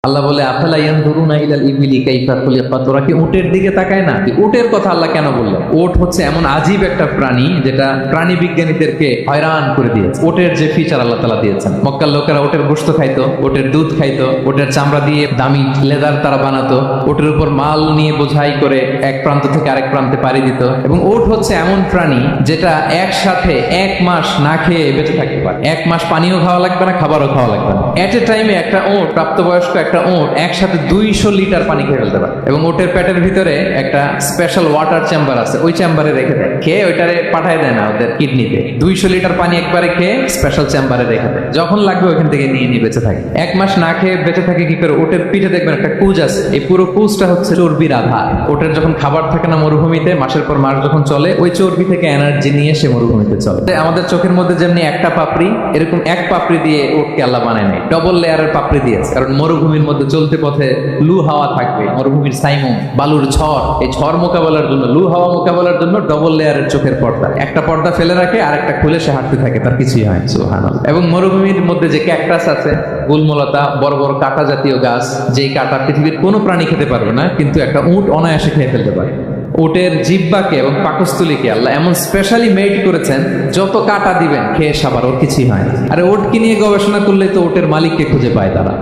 আল্লাহ বলে আফালা ইয়ানজুরুনা ইলাল ইবিলি কাইফা খুলিকাত, ওরা কি উটের দিকে তাকায় না? উটের কথা আল্লাহ কেন বললেন? উট হচ্ছে এমন আজীব একটা প্রাণী যেটা প্রাণী বিজ্ঞানীদেরকে হয়রান করে দিয়েছে। উটের যে ফিচার আল্লাহ তাআলা দিয়েছেন, মক্কার লোকেরা উটের গোশত খাইতো, উটের দুধ খাইতো, উটের চামড়া দিয়ে দামি লেদার তারা বানাতো, উটের উপর মাল নিয়ে বোঝাই করে এক প্রান্ত থেকে আরেক প্রান্তে পাড়ি দিত। এবং উট হচ্ছে এমন প্রাণী যেটা একসাথে 1 মাস না খেয়ে বেঁচে থাকতে পারে। 1 মাস পানিও খাওয়া লাগবে না, খাবারও খাওয়া লাগবে না। এট এ টাইমে একটা উট, প্রাপ্তবয়স্ক একটা উট একসাথে 200 লিটার পানি খেয়ে ফেলতে পারে। এবং উটের পেটের ভিতরে একটা স্পেশাল ওয়াটার চেম্বার আছে, ওই চেম্বারে রেখে দেয়, খেয়ে ওইটারে পাঠায় দেয় না ওদের কিডনিতে। 200 লিটার পানি একবারে খেয়ে স্পেশাল চেম্বারে রেখে দেয়, যখন লাগবে ওখান থেকে নিয়ে নিয়ে বেঁচে থাকে। 1 মাস না খেয়ে বেঁচে থাকে কি করে? উটের পিঠে দেখবেন একটা কুজ আছে, এই পুরো কুজটা হচ্ছে চর্বির আধার। উটের যখন খাবার থাকে না মরুভূমিতে, মাসের পর মাস যখন চলে, ওই চর্বি থেকে এনার্জি নিয়ে সে মরুভূমিতে চলে। আমাদের চোখের মধ্যে যেমনি একটা পাপড়ি, এরকম এক পাপড়ি দিয়ে উটকে আল্লাহ বানায় নাই, ডবল লেয়ারের পাপড়ি দিয়েছে। কারণ মরুভূমির মধ্যে চলতে পথে লু হাওয়া থাকবে, মরুভূমির সাইমুম, বালুর ঝড়, এই ঝড় মোকাবেলার জন্য, লু হাওয়া মোকাবেলার জন্য ডবল লেয়ারের চোখের পর্দা। একটা পর্দা ফেলে রাখে, আর একটা খুলে সে হাঁটতে থাকে, তার কিছুই হয় না। সুবহানাল্লাহ। এবং মরুভূমির মধ্যে যে ক্যাকটাস আছে, গুলমলতা, বড় বড় কাঁটা জাতীয় গাছ, যেই কাঁটা পৃথিবীর কোনো প্রাণী খেতে পারবে না, কিন্তু একটা উট অনায়াসে খেয়ে ফেলতে পারে। উটের জিহ্বাকে এবং পাকস্থলীকে আল্লাহ এমন স্পেশালি মেড করেছেন, যত কাঁটা দিবেন খেয়ে সাবার, ওর কিছুই হয় না। আরে উটকে নিয়ে গবেষণা করলে তো উটের মালিককে খুঁজে পায় তারা।